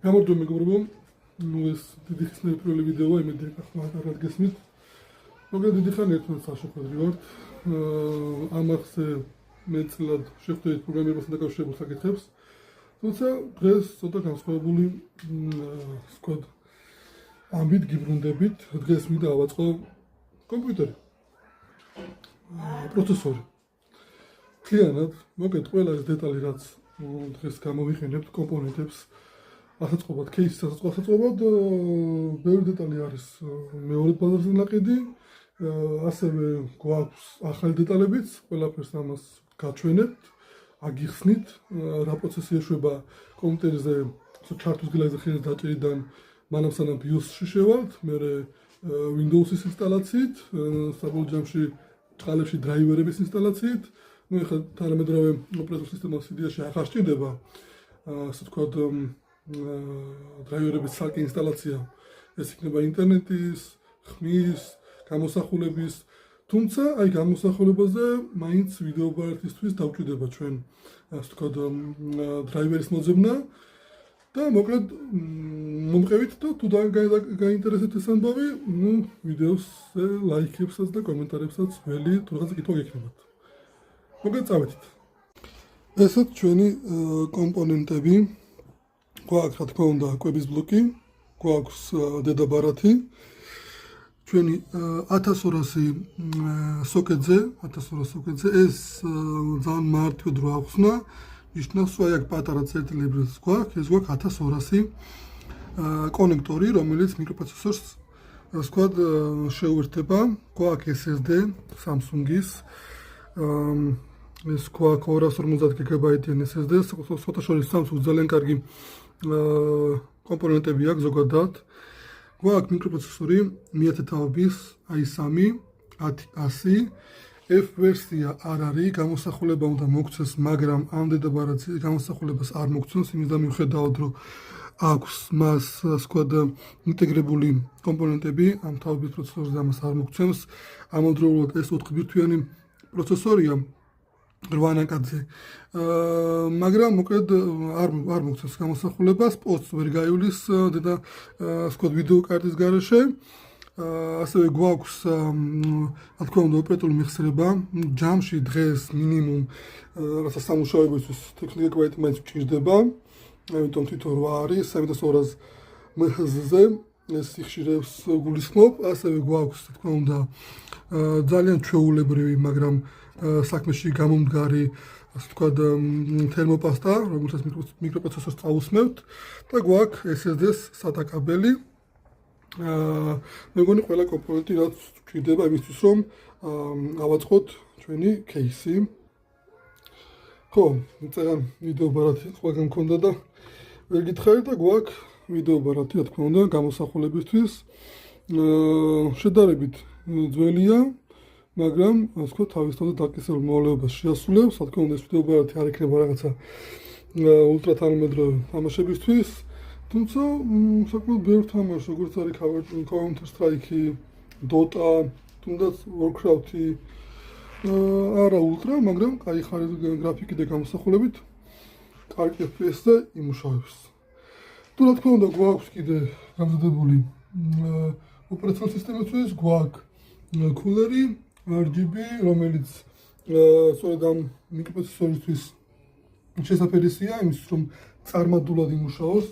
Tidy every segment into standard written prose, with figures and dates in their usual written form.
გამარჯობა მეგობრებო, ეს დიდი ხნის პირველი ვიდეოა, იმედი ახლა კარგად გესმით. მაგრამ დიდი ხანი ერთმანეთს აშუქებდი ვართ. ამახსე მეტწილად შევხვდით პროგრამირებასთან დაკავშირებულ საკითხებს. თუმცა დღეს ცოტა განსხვავებული ვთქვათ, ამბით გიბრუნდებით. დღეს მინდა ავაწყო კომპიუტერი. პროცესორი. მთლიანად, მოგეთ ყველა ეს დეტალი, რაც დღეს გამოვიყენებთ კომპონენტებს. ასაწყობად, кейსის ასაწყობად, ბევრი დეტალი არის მეორე ბაზარზე ნაყიდი, ასევე გვაქვს ახალი დეტალებიც, ყველაფერს ამას გაჩვენებთ, აგიხსნით, რა პროცესი ეშვება კომპიუტერზე, ჩართვის გილაიზე ხილის დაჭერიდან, მანამ სანამ BIOS-ში შევალთ, მერე Windows-ის ინსტალაციით, საბოლოო ჯამში წყალებში დრაივერების ინსტალაციით, ეხლა თანამედროვე ოპერატორ სისტემას CD-ში აღარ სჭირდება, ასე ვთქვათ, დრაივერების ცალკე ინსტალაცია, ეს იქნება ინტერნეტის, ხმის, გამოსახულების, თუმცა აი გამოსახულებაზე მაინც ვიდეო ბარათისთვის დავჭირდება ჩვენ, ასე ვთქვათ, დრაივერის მოძებნა და მოკლედ მომყევით და თუ გაინტერესებთ ეს ამბავი, ვიდეოს ლაიქებსაც და კომენტარებსაც ველი თუ რაღაცა კითხვა გექნებათ. მოკლედ წავედით. ესეც ჩვენი კომპონენტები. გვაქვს, რა თქმა უნდა, კვების ბლოკი, გვაქვს დედაბარათი, ჩვენი 1200 სოკეტზე, ეს ძალიან მარტივად რო ახსნა, ნიშნავს, აი აქ პატარა წერტილებიც გვაქვს, ეს გვაქვს 1200 კონექტორი, რომელიც მიკროპროცესორს, ასე ვთქვათ, შეუერთება, გვაქვს SSD Samsung-ის, ეს გვაქვს 250 გიგაბაიტიანი SSD, სხვათა შორის Samsung ძალიან კარგი კომპონენტები აქვს ზოგადად. გვაქვს მიკროპროცესორი Mi-1000-ის i3 1000, F ვერსია არ არის, გამოსახულება უნდა მოგცეს, მაგრამ ამ დედაბარათზე გამოსახულებას არ მოგცემს, იმის მიუხედავად, რომ აქვს მას, ასე ვთქვათ, ინტეგრებული კომპონენტები, ამ თავის პროცესორზე ამას არ მოგცემს. ამავდროულად ეს 4 ბირთვიანი პროცესორია 8 ნაკადზე, მაგრამ მოკლედ არ მოგცემს გამოსახულებას, პოსტს ვერ გაივლის და ასე ვთქვათ, ვიდეო კარტის გარეშე. ასევე გვაქვს, რა თქმა უნდა, ოპერატორული მეხსიერება, ჯამში დღეს მინიმუმ რათა სამუშაოებისთვის 16 გიგაბაიტი მაინც გვჭირდება, ამიტომ თვითონ 8 არის, 3200 MHz-ზე, ეს სიხშირეს გულისხმობ, ასევე გვაქვს, რა თქმა უნდა, ძალიან ჩვეულებრივი, მაგრამ საქმეში გამომდგარი, ასე ვთქვათ, თერმოპასტა, რომელსაც მიკროპროცესორს წაусმევთ და გვაქვს SSD-ს SATA კაბელი. მეგონი ყველა კომპონენტი რაც გვჭირდება იმისთვის, რომ ავაწყოთ ჩვენი кейსი. ხო, წერან ვიდეო ბარათი ყველგან მქონდა და ვერ გითხარით და გვაქვს ვიდეო ბარათი, რა თქმა უნდა, გამოსახულებისთვის. შედარებით ძველია, მაგრამ ასე ვთქვათ, თავისთავად დაკისრებულ მოვალეობას შეასრულებს. რა თქმა უნდა, ეს ვიდეო ბარათი არ იქნება რაღაცა ულტრა თანამედროვე თამაშებისთვის, თუმცა საკმაოდ ბევრ თამაშს, როგორც არის Counter Strike, Dota, თუნდაც Warcraft-ი, არა ულტრა, მაგრამ კაი გრაფიკი და გამოსახულებით, კარგი FPS-ზე იმუშავებს. თუ რა თქმა უნდა, გვაქვს კიდე გამზადებული ოპერაციული სისტემისთვის, გვაქვს კულერი, RGB, რომელიც სწორედ ამ მიკროპროცესორისთვის შესაძლებელია, იმისთვის რომ წარმადულად იმუშაოს.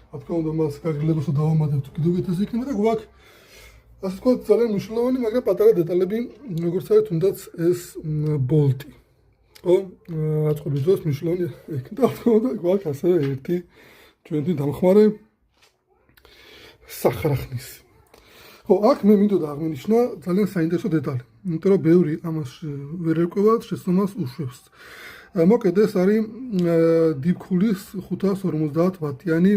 რა თქმა უნდა, მას გაგრძელებასო დავამატებთ, კიდევ უკეთესი იქნება და გვაქვს, ასე ვთქვათ, ძალიან მნიშვნელოვანი, მაგრამ პატარა დეტალები, როგორც არის თუნდაც ეს ბოლტი. ხო, აწყობის დროს მნიშვნელოვანი იქნება. რა თქმა უნდა, გვაქვს ასევე ერთი ჩვენი დამხმარე სახრახნისი. ხო, აქ მე მინდოდა აღმინიშნა ძალიან საინტერესო დეტალი, იმიტომ რომ ბევრი ამას ვერ ერკვევა, შეცდომას უშვებს. მოკლედ ეს არის Deepcool-ის 550 ვატიანი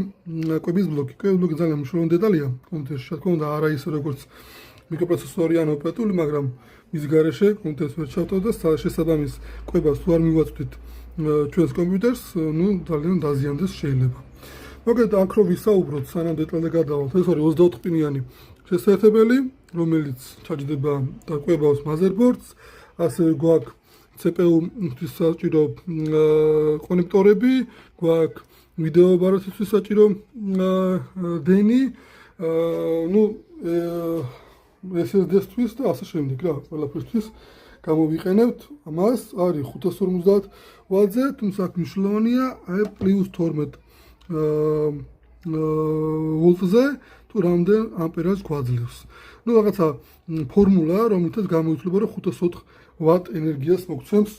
კვების ბლოკი. კვების ბლოკი ძალიან მნიშვნელოვანი დეტალია კომპიუტერში. რა თქმა უნდა, არა ისე როგორც მიკროპროცესორი ან ოპერატორული, მაგრამ მის გარეშე კომპიუტერს ვერ ჩავთავთ და შესაბამის კვებას თუ არ მივაწვდით ჩვენს კომპიუტერს, ძალიან დაზიანდეს შეიძლება. მოკლედ აქ რო ვისაუბროთ, სანამ დეტალზე გადავალთ, ეს არის 24 პინიანი შესაერთებელი, რომელიც ჩაჯდება და კვებავს motherboards, ასევე გვაქვს CPU-თვის საჭირო კონექტორები, გვაქვს ვიდეო ბარათისთვის საჭირო დენი, ну SSD-ისთვის და ასე შემდეგ რა, ყველაფერთვის გამოვიყენებთ ამას, არის 550 ვატზე, თუმცა აქ მნიშვნელოვანია აი +12 ვოლტზე თუ რამდენ ამპერაჟს გვაძლევს. ну რაღაცა ფორმულა, რომელთაც გამოიცვლება, რომ 504 ვატ ენერგიას მოგცემს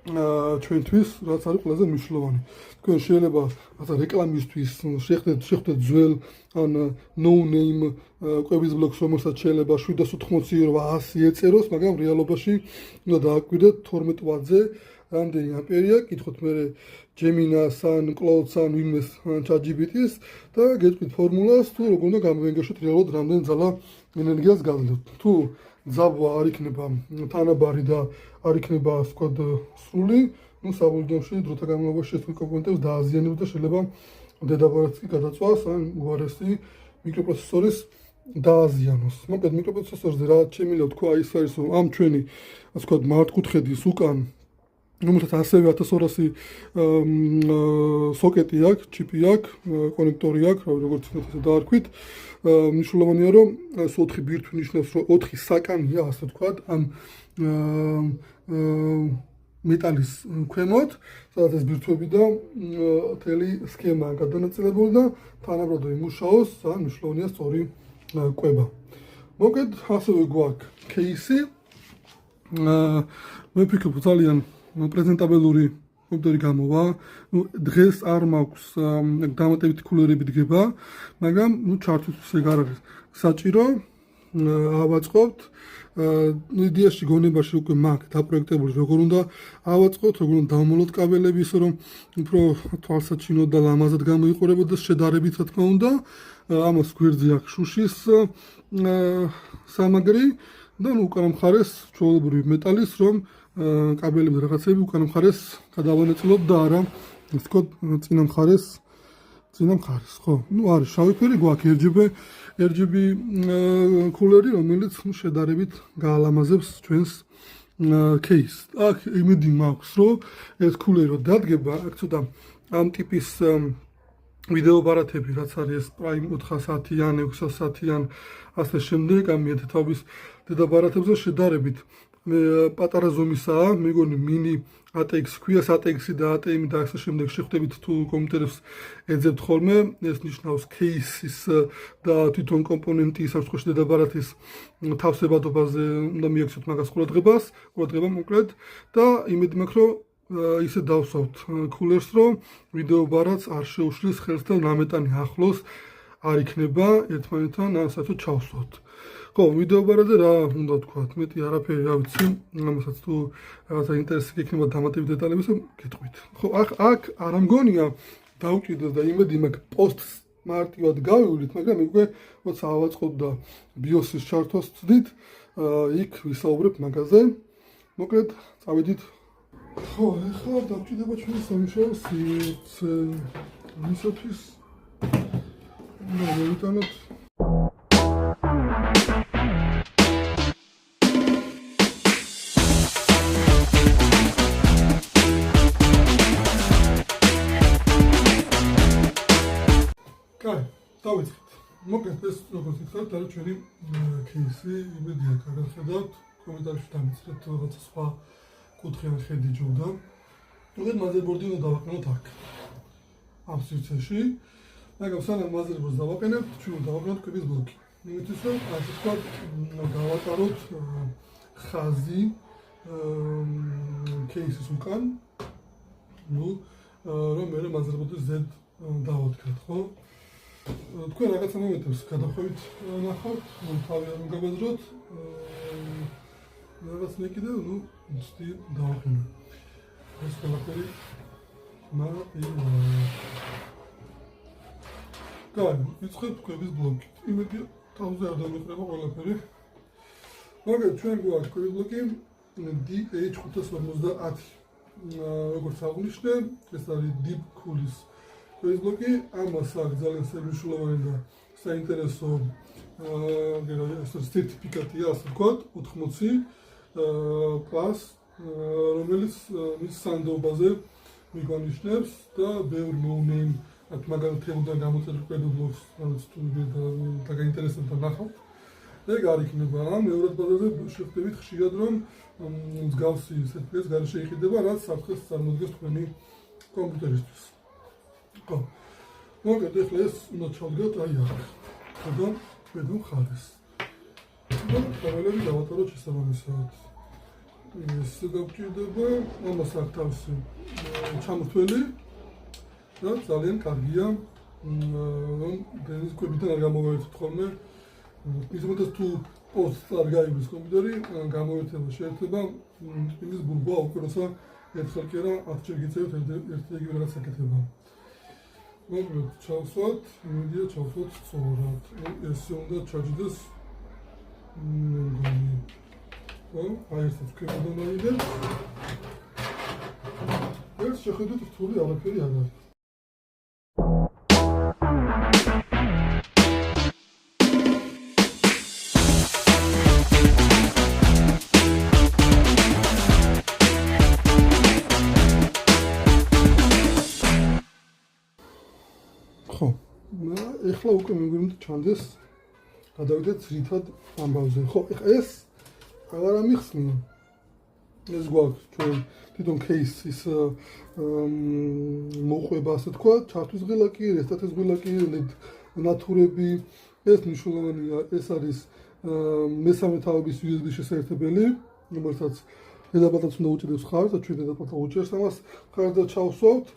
ჩვენთვის, რაც არის ყველაზე მნიშვნელოვანი. თქვენ შეიძლება რაღაცა რეკლამისთვის შეხვდეთ ძველ ან no name კვების ბლოგს, რომელსაც შეიძლება 780-800 ეწეროს, მაგრამ რეალობაში უნდა დააკვირდეთ 12 ვატზე რამდენი ამპერია, კითხოთ მე Gemini-ს ან Claude-ს ან ვინმეს ან ChatGPT-ს და გეტყვით ფორმულას, თუ როგორ უნდა გამოვენგაშოთ რეალურად რამდენი ძალა ენერგიას გაძლევთ. თუ ძაბვა არ იქნება თანაბარი და არ იქნება ასე ვთქვათ სრული, ну საბოლოოში დროთა განმავლობაში ეს კომპონენტებს დააზიანებს და შეიძლება დედაბარათს კი გადაწვას ან უარესი მიკროპროცესორის დააზიანოს. მოკლედ მიკროპროცესორზე რა შემიძლია თქვა ის არის, რომ ამ ჩვენი ასე ვთქვათ მართკუთხედის უკან რომელსაც ასევე 1200 სოკეტი აქვს, ჩიპი აქვს, კონექტორი აქვს, როგორც ისე დაარქვით. მნიშვნელოვანია, რომ ეს 4 ბირთვი ნიშნავს, რომ 4 საკანია, ასე ვთქვათ, ამ მეტალის ქვემოთ, სადაც ეს ბირთვები და მთელი სქემა გადანაწილებული და თანაბრად იმუშაოს, ძალიან მნიშვნელოვანია სწორი კვება. მოკლედ, ასევე გვაქვს кейსი. მე ვფიქრობ, ძალიან პრეზენტაბელური კომპიუტერი გამოვა. ну დღეს არ მაქვს დამატებითი კულერები დგება, მაგრამ ჩართვისთვის ეგ არ არის საჭირო. ავაწყობთ. იდეაში გონებაში უკვე მაქვს დაპროექტებული, როგორ უნდა ავაწყოთ, როგორ უნდა დავმოლოთ კაბელები, ისე რომ უფრო თვალსაჩინო და ლამაზად გამოიყურებოდეს შედარებით, რა თქმა უნდა. ამას გვერდზე აქვს შუშის სამაგრი და უკანა მხარეს ჩვეულებრივი მეტალის, რომ კაბელები და რაღაცები უკანა მხარეს გადავანაწილოთ და არა ასე ვთქვათ წინა მხარეს, ხო? ну არის შავი ფერი, გვაქვს RGB კულერი, რომელიც შედარებით გაალამაზებს ჩვენს кейსს. აქ იმედი მაქვს, რომ ეს კულერი რო დადგება, აქ ცოტა ამ ტიპის ვიდეო ბარათები, რაც არის ეს Prime 400-იან, 600-იან, ასე შემდეგ, ამ მიეთითობის დედაბარათებზე შედარებით პატარა ზომისაა, მეგონი mini ATX ქვია, ATX-ი და ATM და ასე შემდეგ შეხვდებით თუ კომპიუტერებს ეძებთ ხოლმე, ეს ნიშნავს кейსის და თვითონ კომპონენტის საფრთხეში დედაბარათის თავსებადობაზე უნდა მიაქციოთ მაგას ყურადღებას მოკლედ და იმედი მაქვს, რომ ისე დავსვავთ კულერს, რომ ვიდეო ბარათს არ შეუშლის ხელს და ნამეტანი ახლოს არ იქნება ერთმანეთთან, ან საერთოდ ჩავსვათ. ხო, ვიდეო ბარათზე რა უნდა ვთქვათ, მეტი არაფერი რა ვიცი, ამასაც თუ რაღაცა ინტერესი გექნება დამატებით დეტალების, გეტყვით. ხო, აქ არ ამგონია დავჭირდეს და იმედი მაქვს პოსტს მარტივად გავივლით, მაგრამ უკვე როცა ავაწყობ და BIOS-ის ჩართვას ვცდით, იქ ვისაუბრებ მაგაზე. მოკლედ, წავედით. ხო, ეხლა დავჭირდება ჩვენი სამუშაო სივრცე. ამისათვის მოვიტანოთ დავიწყეთ. მოკლედ ეს როგორც იცით, არის ჩვენი кейსი, იმედია კარგად ხედავთ, კომენტარებში დამიწერეთ რაღაცა სხვა კუთხე ხედი ჯობდა. მოკლედ მაზერბორდი უნდა დავაყენოთ აქ. ამ სივრცეში. მაგრამ სანამ მაზერბორდს დავაყენებთ, ჩვენ უნდა დავაყენოთ კვების ბლოკი. იმისთვის რომ ასე ვთქვათ, დავატაროთ ხაზი кейსის უკან. ну რომ მე მაზერბორდის Z დავადგათ, ხო? თქვენ რაღაცა მომენტებს გადახვევით ნახავთ, თავი არ მოგაბაზროთ. რაღაც მე კიდევ, ვთქვი დავაყენო. ეს ყველაფერი კარგი, იწყებთ კვების ბლოკით. იმედია თავზე არ დამეყრება ყველაფერი. მაგრამ ჩვენ გვაქვს კვების ბლოკი DH550. როგორც აღნიშნე, ეს არის Deep Cool-ის კვების ბლოკი, ამას აქვს ძალიან მნიშვნელოვანი და საინტერესო სერტიფიკატია, ასე ვთქვათ, 80 პლუს, რომელიც მის სანდობაზე მიგონიშნებს და ბევრ no-name აქ მაგალითად თემიდან გამოწერილ კვედულობს, რაც თუ და გაინტერესებდა ნახავთ. ეგ არ იქნება რა, მეორად ბაზარზე შევხვდებით ხშირად რომ მსგავსი სეტყვის გარეშე იყიდება, რაც საფრთხეს წარმოადგენს თქვენი კომპიუტერისთვის. ხო. მოგეთ ახლა ეს უნდა ჩავდგათ აი აქ. ხოდა კვედულ მხარეს. და პანელები დავატოვოთ შესაბამისად. ეს გვჭირდება, ამას აქ თავისი ჩამოთვლელი და ძალიან კარგია, რომ დენის კვებიდან არ გამოვაერთოთ ხოლმე. ისე თუ პოსტს არ გაიგოს კომპიუტერი, გამოერთება შეიძლება იმის ბურბა უკვე როცა ერთხელ კი არა 10 ჯერ გიწევთ ერთი იგივე რაღაც აკეთება. მოკლედ ჩავსვათ, იმედია ჩავსვათ სწორად. ესე უნდა ჩაჯდეს მეგონი. აი ეს თქვენ დაიდეთ. ეს შეხედეთ რთული არაფერი არ არის. ხო, ეხლა უკვე მიგვიმთ ჩანდეს გადავიდეთ ძირითად ამბავზე. ხო, ეხლა ეს აღარ ამიხსნია. ეს გვაქვს ჩვენ თვითონ кейსის მოყვება, ასე თქვა, ჩართვის ღილაკი, რესტატის ღილაკი, ნათურები, ეს მნიშვნელოვანია, ეს არის მესამე თაობის USB შესაერთებელი, რომელსაც დედაპალტაც უნდა უჭირდეს ხარს და ჩვენ დედაპალტა უჭერს ამას ხარს და ჩავსვავთ.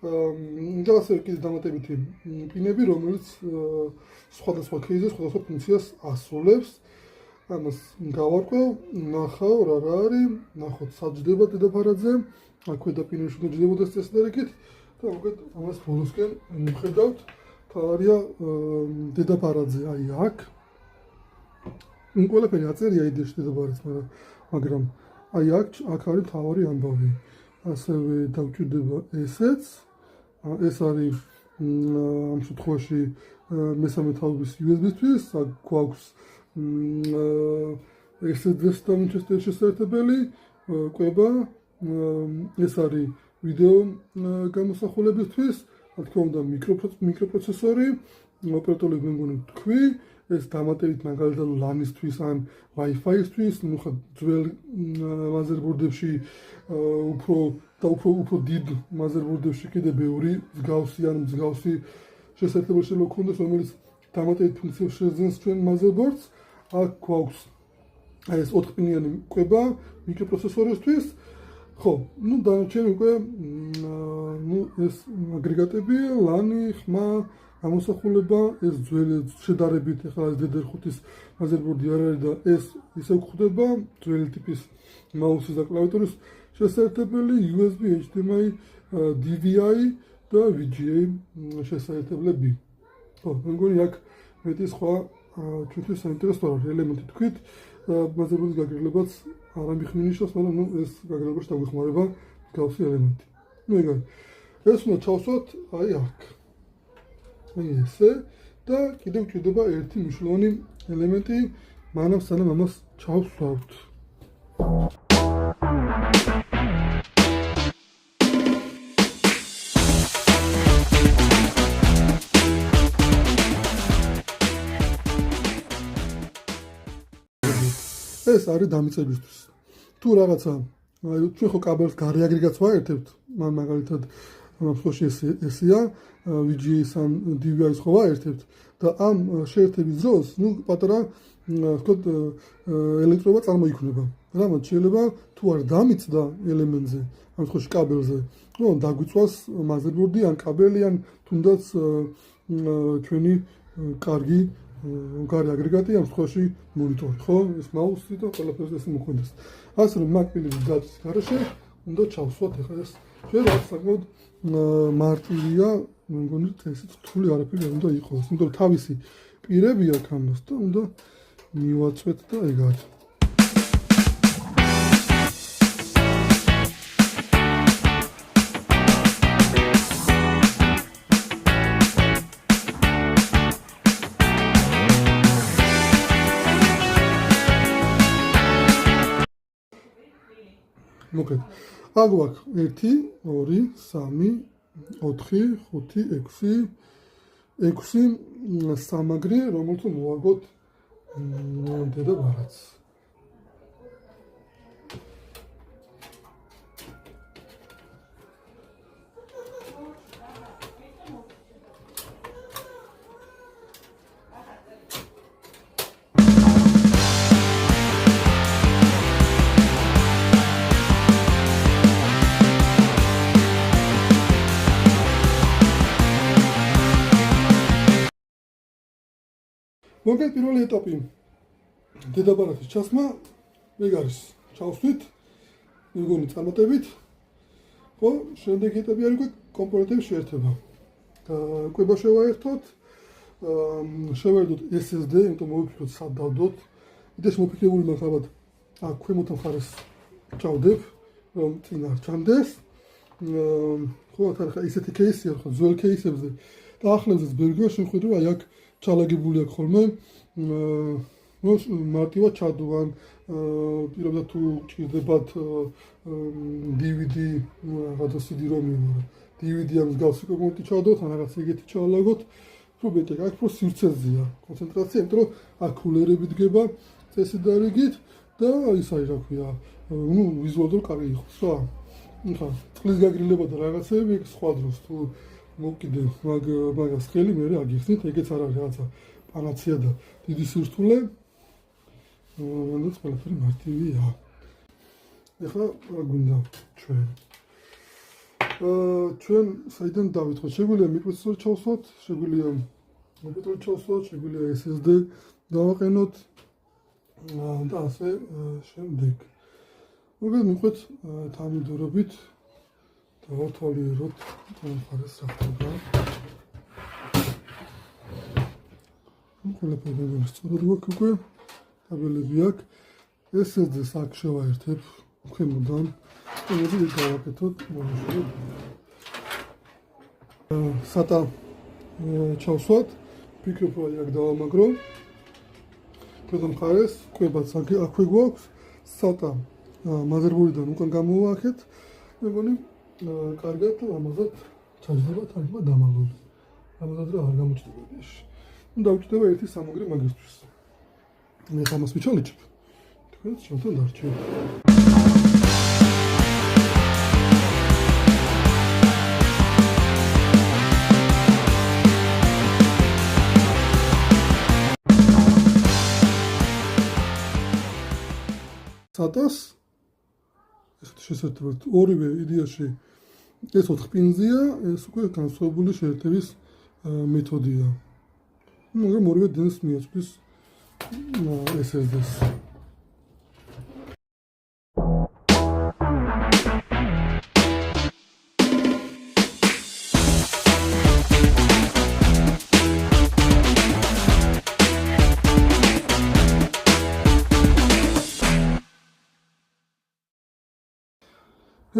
და ასევე კიდე დამატებითი პინები, რომელიც სხვადასხვა кейსზე სხვადასხვა ფუნქციას ასრულებს. ამას გავარკვევ, ნახავ რა არის, ნახოთ საჯდება დედაფარადზე, აქვე და პინებში უნდა ჯდებოდეს წესდერეკით და მოგეთ ამას ბოლოსკენ მიხედავთ, თავარია დედაფარადზე, აი აქ. ყველაფერი აწერია იდეაში დედაფარადს, მაგრამ აი აქ არის თავარი ამბავი. ასევე დავჭირდება ესეც. ეს არის ამ შემთხვევაში მესამე თაობის USB-თვის, აქ გვაქვს SSD-სთან შესაერთებელი, კვება, ეს არის ვიდეო გამოსახულებისთვის, რა თქმა უნდა მიკროპროცესორი, ოპერატორები მეგონი თქვი, ეს დამატებით მაგალითად LAN-ისთვის ან Wi-Fi-ისთვის, ნუ ხა ძველ მაზერბორდებში უფრო დიდ მაზერბორდებში კიდე ბევრი მსგავსი შესაძლებელი შეიძლება გქონდეს, რომელიც დამატებით ფუნქციებს შეძენს ჩვენ მაზერბორდს. აქ გვაქვს აი ეს 4-პინიანი კვება მიკროპროცესორისთვის. ხო, ნუ დანარჩენი უკვე ეს აგრეგატები, LAN-ი, ხმა, გამოსახულება, ეს ძველი შედარებით ახლა ეს DDR5-ის მაზერბორდი არ არის და ეს ისევ გვხვდება, ძველი ტიპის მაუსის და კლავიატურის შესაერთებელი, USB, HDMI, DVI და VGA შესაერთებლები. ხო, მეგონი აქ მეტი სხვა ჩვენთვის საინტერესო ელემენტი თქვით, მაზერბორდის გაგრელებაც არ ამიხმინიშოს, მაგრამ ეს გაგრელებაში დაგვეხმარება მსგავსი ელემენტი. ეგ ეს უნდა ჩავსვათ აი აქ. აი ესე და კიდევ გვჭირდება ერთი მნიშვნელოვანი ელემენტი, მანამ სანამ ამას ჩავსვავთ. ეს არის დამიწებისთვის. თუ რაღაცა, ჩვენ ხო კაბელს გარე აგრეგატს ვაერთებთ, მაგალითად ამ შემთხვევაში ესეა, VGA-ს ან DVI-ს ხო ვაერთებთ და ამ შეერთების დროს, ნუ პატარა ვთქვათ ელექტროობა წარმოიქმნება. რამაც შეიძლება თუ არ დამიწდა ელემენტზე, ამ შემთხვევაში კაბელზე, ნუ დაგვიწვას მაზერბორდი ან კაბელი ან თუნდაც ჩვენი კარგი გარე აგრეგატი, ამ შემთხვევაში მონიტორი, ხო? ეს მაუსი და ყველაფერს ეს მოხდეს. ასე რომ მაგპილების გადის გარეშე უნდა ჩავსვათ ახლა ეს. ჩვენ რა საკმაოდ მარტივია, მეგონი ესეც რთული არაფერი არ უნდა იყოს. იმიტომ რომ თავისი პირები აქვს ამას და უნდა მივაწვეთ და ეგ არის. მოგეთ. აქ გვაქვს 1, 2, 3, 4, 5, 6 სამაგრი, რომელთა მოვაგოთ დედაბარათს. მოგეთ პირველი ეტაპი დედაბარათის ჩასმა ეგ არის ჩავსვით მეგონი წარმატებით ხო შემდეგი ეტაპი არის კომპონენტების შეერთება კვება შევაერთოთ შევერდოთ SSD იმიტომ მოვიფიქროთ სად დავდოთ იდეაში მოფიქრებული მაქვს ალბათ აქ ქვემოთ მხარეს ჩავდებ რომ წინ არ ჩანდეს ხო ახლა ისეთი кейსია ხო ძველ кейსებზე და ახლავზეც ბერგია შეხვედრა აი აქ ჩალაგებული აქვს ხოლმე მარტივად ჩადოვან პირობად თუ ჭირდებათ DVD რაღაცა CD რომი DVD-ს მსგავსი კომპონენტი ჩავდოთ ან რაღაც ეგეთი ჩავალაგოთ პრობლემა აქ უფრო სივრცეზეა კონცენტრაცია იმიტომ რომ აქ კულერები დგება წესი და რიგით და ის არის რა ქვია ნუ ვიზუალურად კარგი იყოს რა ხა წყლის გაგრილება და რაღაცები სხვა დროს თუ მოკიდე მაგას ხელი მე აგიხსნით ეგეც არ არის რაღაცა პანაცია და დიდი სირთულე რომელიც ყველაფერი მარტივია ეხლა რა გვინდა ჩვენ საიდან დავიწყოთ შეგვიძლია მიკროპროცესორი ჩავსვათ შეგვიძლია კომპიუტერი ჩავსვათ შეგვიძლია SSD დავაყენოთ და ასე შემდეგ მოგეთ მიყვეთ თანმიმდევრობით დავართვალიეროთ მხარეს სახდება ყველაფერი სწორად გვაქვს უკვე კაბელები აქვს SSD-ს აქ შევაერთებ ქვემოდან ამაზე გავაკეთოთ მონიტორი SATA ჩავსვათ მიკროფონი აქ დავამაგრო ქვედა მხარეს კვებაც აქვე გვაქვს SATA მაზერბორდიდან უკან გამოვაახეთ მეგონი კარგად ამაზე ჩაჯდება თარიღმა დამალული ამაზე რა არ გამოჩნდება ეს ნუ დავჭდება ერთი სამაგრი მაგისთვის მე ამას ვიჩალიჩებ თქვენ შევთან დარჩეთ SATA-ს შესაძლოა ორივე იდეაში ეს 4 პინზია, ეს უკვე განსხვავებული შეერთების მეთოდია. მაგრამ ორივე დენს მიაწვდის SSD-ს.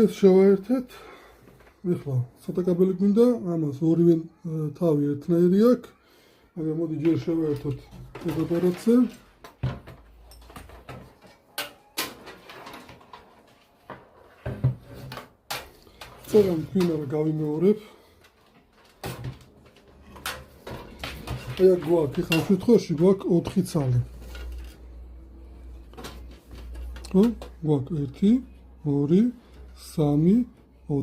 ეს შევაერთეთ. ეხლა ცოტა კაბელი გვინდა, ამას ორივე თავი ერთნაირი აქვს, მაგრამ მოდი ჯერ შევაერთოთ დედაბარათზე. ცოტა გვინდა რომ გავიმეორებ. აი აქ გვაქვს, ეხლა ამ შემთხვევაში გვაქვს 4 ცალი. ხო? გვაქვს 1, 2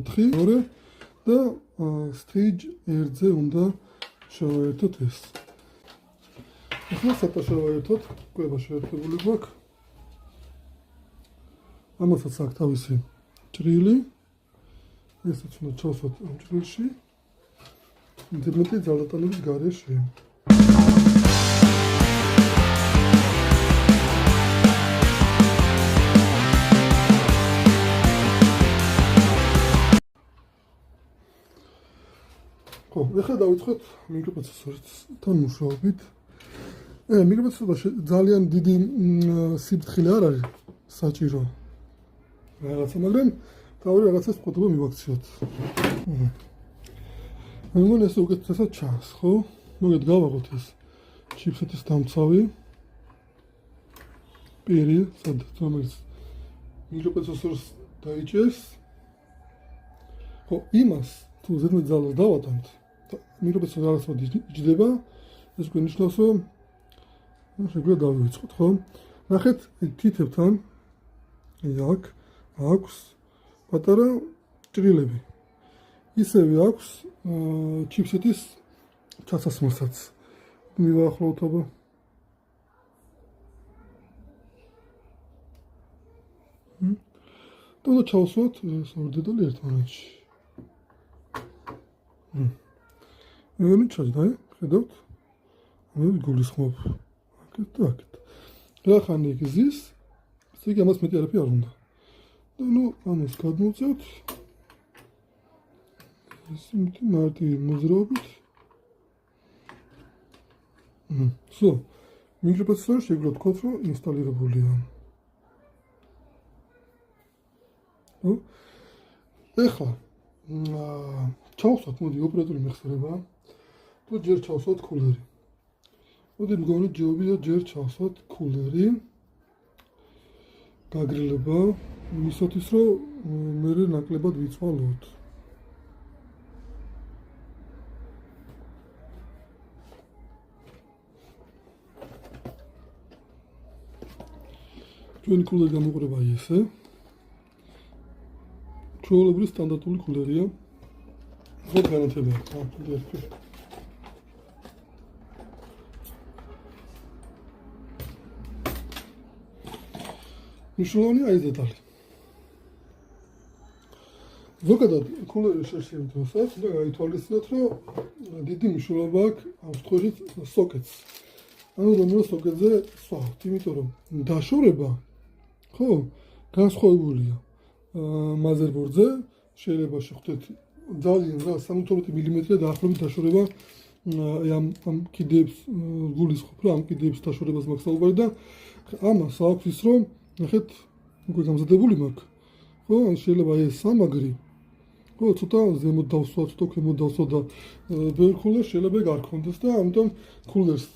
3, 4 და stage 1-ზე უნდა შევაერთოთ ეს. ახლა SATA შევაერთოთ, კვება შეერთებული გვაქვს. ამასაც აქვს თავისი ჭრილი. ესაც უნდა ჩავსვათ ამ ჭრილში. ინტერნეტი ძალატანების გარეშე. ხო, ეხლა დავიწყოთ მიკროპროცესორთან მუშაობით. მიკროპროცესორში ძალიან დიდი სიფრთხილე არ არის საჭირო. რაღაცა, მაგრამ თავი რაღაცას ყოდება მივაქციოთ. მე მგონი ეს უკეთესად ჩანს, ხო? მოგეთ გავაღოთ ეს ჩიპსეტის დამცავი. პირი, სადაც რომელიც მიკროპროცესორს დაიჭერს. ხო, იმას თუ ზედმეტ ძალას დავატანთ, მიკროპროცესორი არასოდეს იჯდება, ეს გვინიშნავს, რომ შეგვიძლია დავივიწყოთ, ხო? ნახეთ, თითებთან აქ აქვს პატარა ჭრილები. ისევე აქვს ჩიპსეთის ჩასასმელსაც. მივაახლოვთ აბა. და ჩავსვათ ეს ორი დედალი ერთმანეთში. მე ჩაჯდა, ხედავთ? მე გულისხმობ. აქეთ და აქეთ. რა ხანი გზის? ესე იგი ამას მეტი არაფერი არ უნდა. და ნუ ამას გადმოვწევთ. ესე მეტი მარტივი მოძრაობით. სო, მიკროპროცესორი შეგვიძლია ვთქვათ, რომ ინსტალირებულია. ეხლა ჩავსვათ, მოდი ოპერატორი მეხსიერება. თუ ჯერ ჩავსვათ კულერი. მოდი მგონი ჯობია ჯერ ჩავსვათ კულერი. გაგრილება ისოთვის, რომ მე ნაკლებად ვიცვალოთ. ჩვენი კულერი გამოყრება ესე. ჩვეულებრივი სტანდარტული კულერია. ხო განათებია. მნიშვნელოვანია ეს დეტალი. ზოგადად კულერის შერშემ დროსაც უნდა გაითვალისწინოთ, რომ დიდი მნიშვნელობა აქვს ამ შემთხვევაში სოკეტს. ანუ რომელ სოკეტზე სვავთ, იმიტომ რომ დაშორება ხო განსხვავებულია. მაზერბორდზე შეიძლება შეხვდეთ ძალიან რა 70 მმ დაახლოებით დაშორება ამ კიდეებს გულისხმობ რა ამ კიდეებს დაშორებას მაქსიმალურად და ამას აქვს ის რომ ნახეთ უკვე გამზადებული მაქვს ხო შეიძლება ეს სამაგრი ხო ცოტა ზემოთ დავსვა ცოტა ქვემოთ დავსვა და ბევრ კულერს შეიძლება არ გქონდეს და ამიტომ კულერს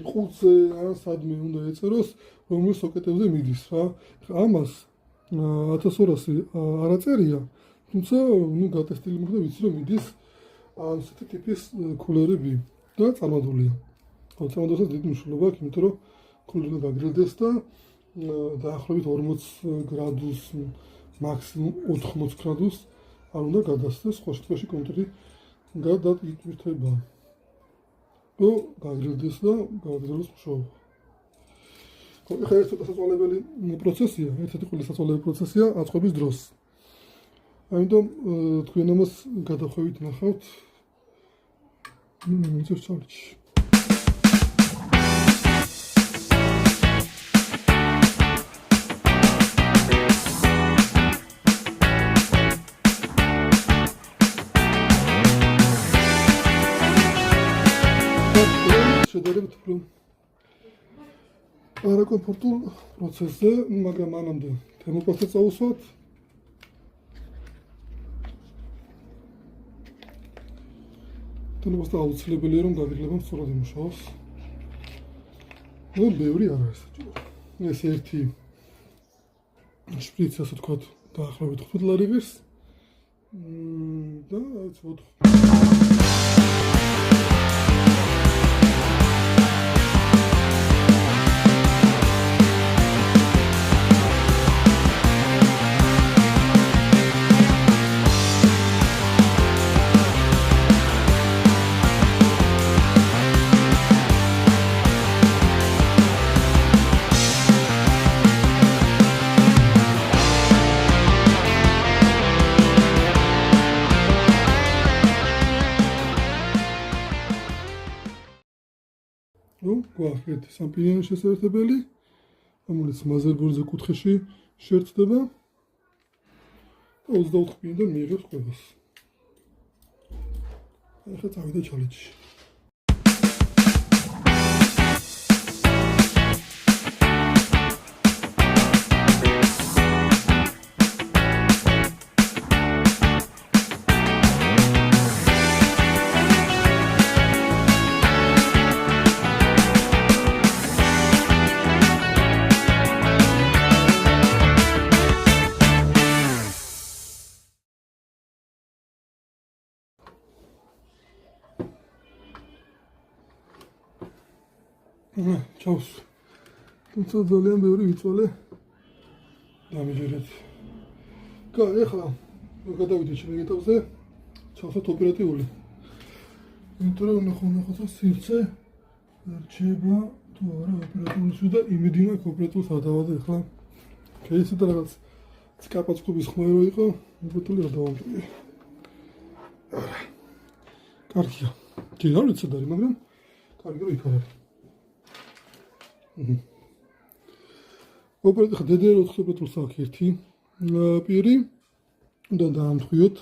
ყუთზე ან სადმე უნდა ეწეროს რომელ სოკეტებზე მიდის რა ამას 1200 არ აწერია, თუმცა ნუ გატესტილი მოხდა ვიცი რომ მიდის ასეთი ტიპის კულერები და წარმატულია. ხო, წარმატებას დიდი მნიშვნელობა აქვს, იმიტომ რომ კულერი გაგრილდეს და დაახლოებით 40 გრადუს, მაქსიმუმ 80 გრადუს არ უნდა გადასცეს, სხვა შემთხვევაში კომპიუტერი გადაიტვირთება. და გაგრილდეს და გააგრძელოს მუშაობა. ეხლა ეს სასწავლებელი პროცესია, ერთ-ერთი ყველაზე სასწავლებელი პროცესია აწყობის დროს. ამიტომ თქვენ ამას გადახვევით ნახავთ. მიწევს ჩარჩი. შედარებით უფრო არაკომფორტულ პროცესზე, მაგრამ მანამდე თერმოპასტა წავუსვათ. თერმოპასტა აუცილებელია რომ გაგრილება სწორად იმუშაოს. ნუ ბევრი არ არის საჭირო. ეს ერთი შპრიცი ასე ვთქვათ, დაახლოებით 5 ლარიღის და რაც 4ნუ გვაქვს სამპირიანი შესაერთებელი, რომელიც მაზერბორდზე კუთხეში შეერთდება და 24 პირიდან მიიღებს ყველას. ახლა წავიდა ჩალენჯში. ჩავს. თუმცა ძალიან ბევრი ვიწვალე. დამიჯერეთ. ეხლა გადავიდე ჩემი ეტაპზე. ჩავსვათ ოპერატიული. იმიტომ რომ ნახოთ რა სივრცე რჩება თუ არა ოპერატიულში და იმედი მაქვს ოპერატიულს არ დავადე ახლა. შეიძლება რაღაც სკაპაცკობის ხმარო იყო, ოპერატიული არ დავამტვიე. კარგია. ჯერ არ ვიცი დარი, მაგრამ კარგი რომ იქ არის. ოპერატიულ DDR4 ოპერატიულს აქვს ერთი პირი. უნდა დაამტვიოთ.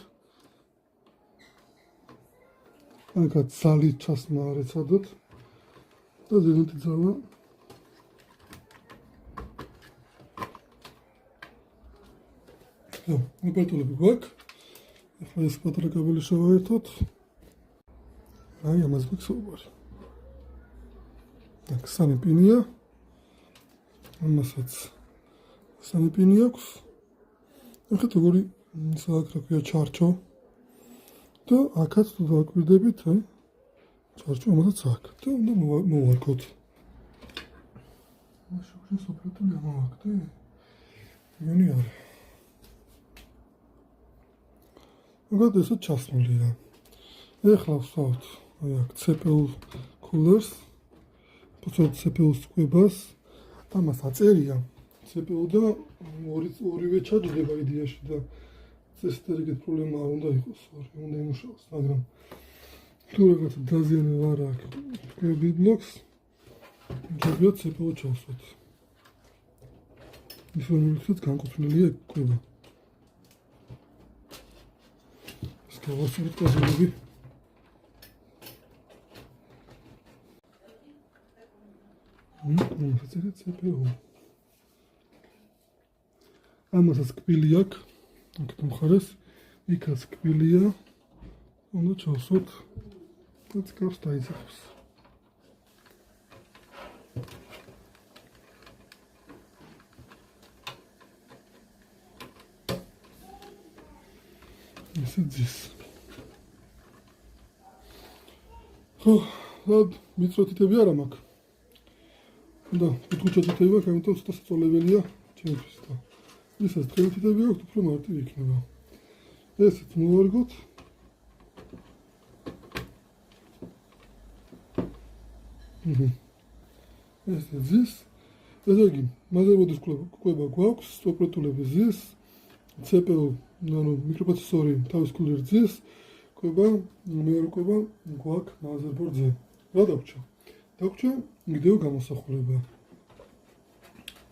აქაც ძალით ჩასმა არ ეცადოთ. და ზემოთ ძალა. ოპერატიულები გვაქვს. ახლა ეს პატარა კაბელი შევაერთოთ. აი ამას გვაქვს საუბარი. აქ სამი პინია. ამასაც სამი პინი აქვს. ახლა როგორი საკრაკია ჩარჩო. და აქაც თუ დააკვირდებით, აი ჩარჩო ამასაც აქ. და უნდა მოვარქოთ. შუქრის ოპერატიული ამოვაკდე. მენი არის. მაგათ ესე ჩასმულია. ეხლა ვსვავთ აი აქ CPU coolers. პოცოთ CPU-ს კვებას. ამას აწერია. CPU და ორივე ჩაჯდება იდეაში და წესდერიგეთ პრობლემა არ უნდა იყოს, უნდა იმუშაოს, მაგრამ თუ რაღაც დაზიანება არ აქვს კვების ბლოკს, ჯობია CPU ჩავსვათ. ის რომელსაც განყოფილებულია კვება. ეს გავასწორეთ კაბელები. ამასაც CPU. ამასაც კბილი აქვს. აქ მხარეს იქაც კბილია. უნდა ჩავსვათ. და წკავს დაიძახოს. ესე ძის. ხო, ლად მიწროთითები არა მაქვს. და პუთუჩათითები მაქვს, ამიტომ ცოტა საწოლებელია ჩემთვის და ისაც დღეუთითები აქვს, უფრო მარტივი იქნება. ესეც მოვარგოთ. ესე ძის. ესე იგი, მაზერბოდის კვება გვაქვს, ოპერატულები ძის, CPU, ანუ მიკროპროცესორი თავის კულერ ძის, კვება, მეორე კვება გვაქვს მაზერბორდზე. რა დაგვრჩა? დაგვრჩა ვიდეო გამოსახულება.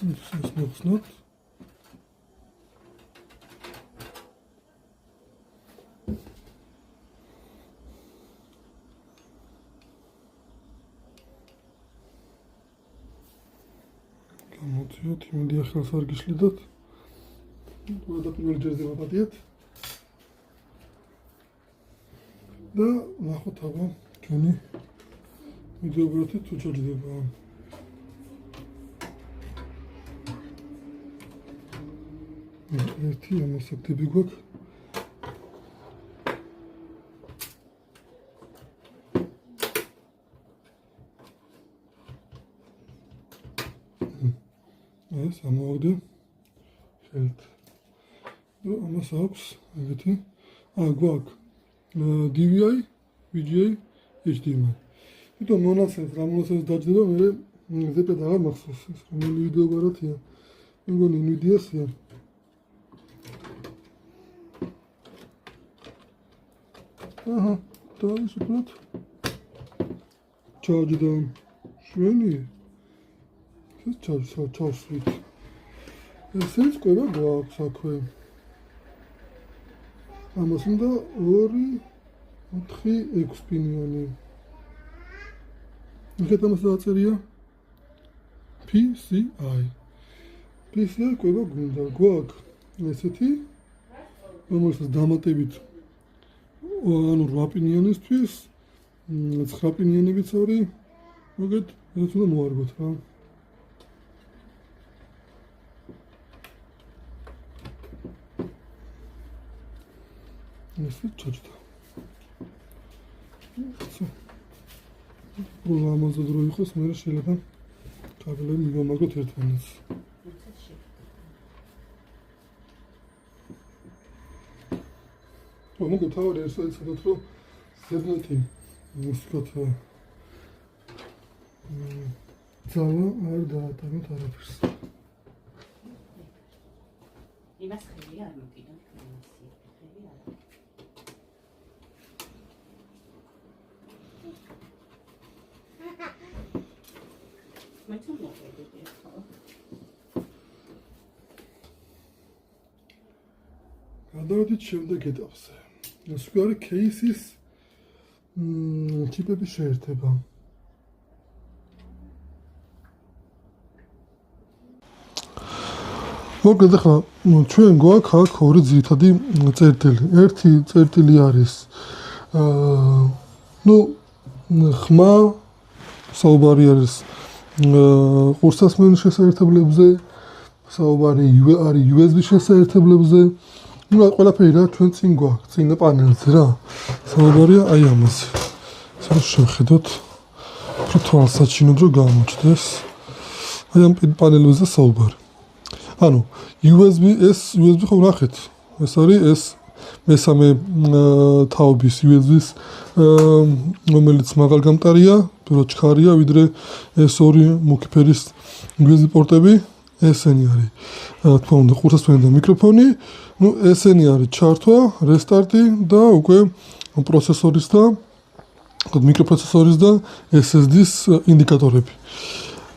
ეს მოვხსნათ. გამოდიოთ, იმედი ახალს არ გიშლიდოთ. და პირველ ჯერზე ვაპატიეთ. და ნახოთ აბა ჩვენი ვიდეობროთი თუ ჩაჯდება. ერთი ამასაკდები გვაქვს. ეს ამოვაგდე ხელთ. და ამას აქვს ეგეთი. გვაქვს DVI, VGA, HDMI. თვითონ მონაცემს რა მონაცემს დაჯდება, მე ზეპად აღარ მახსოვს ეს რომელი ვიდეო ბარათია. მეგონი NVIDIA-სია. აჰა, დავისვით. ჩარჯდა შვენი. ეს ჩავსვით. ესეც კვება გვაქვს აქვე. ამას უნდა 2, 4, 6 პინიანი. იქეთ ამას დაწერია PCI. PCI კვება გვინდა. გვაქვს ესეთი, რომელსაც დამატებით ანუ 8 პინიანისთვის, 9 პინიანებიც არის. მოგეთ, ეს უნდა მოარგოთ რა. ესე ჩაჯდა. პროგრამაზე დრო იყოს, მე შეიძლება კაბელები მივამაგროთ ერთმანეთს. მოგეთ თავი ეს ეცადოთ რომ ზედმეტი ვუსკოთ ძალა არ დაატანოთ არაფერს. იმას ხელი არ მოკიდოთ ქრემასი. ხელი არ. მეც მოვიდე ხო? გადავიდეთ შემდეგ ეტაპზე. ეს უკვე кейსის ტიპების შეერთება. მოკლედ ახლა ჩვენ გვაქვს აქ ორი ძირითადი წერტილი. ერთი წერტილი არის ხმა საუბარი არის ყურსასმენის შესაერთებლებზე, საუბარი არის USB შესაერთებლებზე. ყველაფერი რა ჩვენ წინ გვაქვს, წინა პანელზე რა. საუბარია აი ამაზე. ეს შევხედოთ. უფრო თვალსაჩინოდ რომ გამოჩნდეს. აი ამ პანელებზე საუბარი. ანუ USB ხო ნახეთ. ეს არის ეს მესამე თაობის USB-ს რომელიც მაღალგამტარია, უფრო ჩქარია ვიდრე ეს ორი მუქი ფერის USB პორტები. ესენი არის თქმა უნდა ყურსასმენი და მიკროფონი. ესენი არის ჩართვა, რესტარტი და უკვე პროცესორის და მიკროპროცესორის და SSD-ის ინდიკატორები.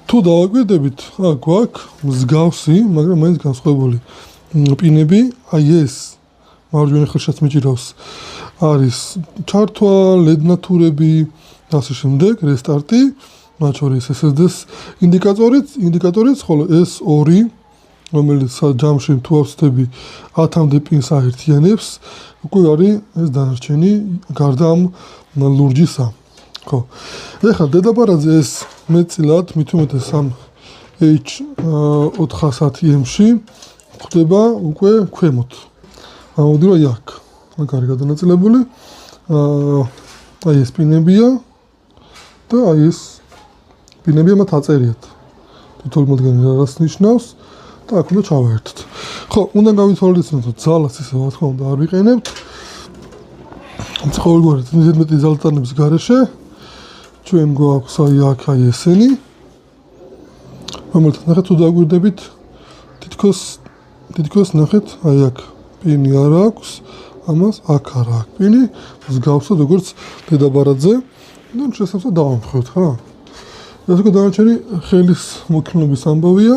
თუ დავაკვირდებით, აქ გვაქვს მსგავსი, მაგრამ მაინც განსხვავებული პინები, აი ეს მარჯვენა ხელშიც მიჭირავს არის ჩართვა, LED ნათურები და ასე შემდეგ, რესტარტი, მათ შორის SSD-ის ინდიკატორიც, ხოლო ეს ორი, რომელიც ჯამში თუ ავსდები 10-მდე პინს აერთიანებს, უკვე არის ეს დანარჩენი გარდა ამ ლურჯისა. ხო. ეხლა დედაბარაზე ეს მეტწილად მით უმეტეს ამ H410M-ში ხდება უკვე ქვემოთ. ამოდი რომ აქ არის გადანაწილებული. აი ეს პინებია და აი ეს პინებია მათ აწერიათ. თითოეული მათგანი რას ნიშნავს და აქ უნდა ჩავაერთოთ. ხო, უნდა გავითვალისწინოთ, რომ ძალას ისე რა თქმა უნდა არ ვიყენებთ. ყოველგვარი ზედმეტი ძალტანების გარეშე ჩვენ გვაქვს აი აქ აი ესენი. რომელთა ნახეთ თუ დაგვირდებით თითქოს ნახეთ აი აქ პინი არ აქვს, ამას აქ არ აქვს პინი, მსგავსად როგორც დედაბარადზე. და შესაძლოა დავამხოთ, ხო? ეს უკვე დანარჩენი ხელის მოქნობის ამბავია.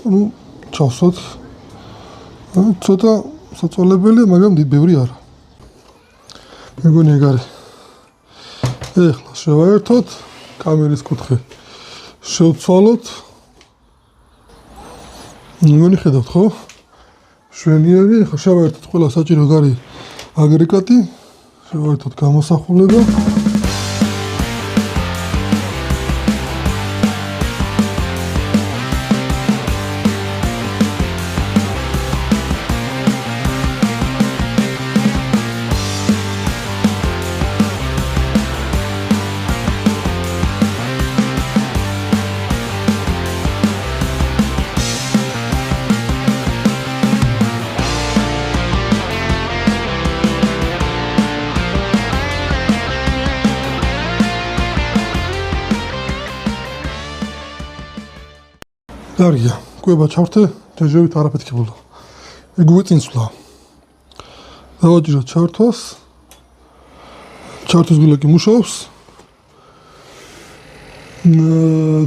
ანუ ჩავსვათ. ცოტა საწოლებელია, მაგრამ ბევრი არა. მეგონი ეგ არის. ეხლა შევაერთოთ კამერის კუთხე. შევცვალოთ. მეგონი ხედავთ, ხო? შვენიერი, ეხლა შევაერთოთ ყველა საჭირო გარი აგრეგატი. შევაერთოთ გამოსახულება. დარგია, კვება ჩავრთე, ჯერჯერობით არაფერი ქებულა. ეგ უწინსვლა. დავაჭიროთ ჩართვას. ჩართვის გულაკი მუშაობს.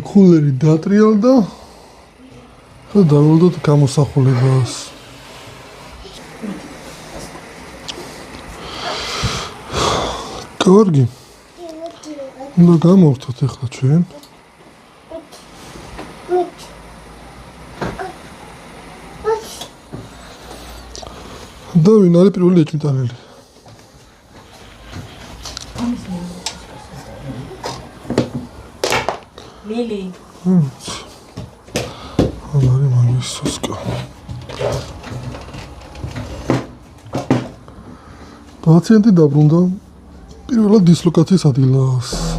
კულერი დატრიალდა. და დავალდოთ გამოსახულებას. კარგი. უნდა გამოვხდოთ ახლა ჩვენ. და ვინ არის პირველი ეჭვმიტანელი? ლილი. არის მაგის სუსკა. პაციენტი დაბრუნდა პირველად დისლოკაციის ადგილას.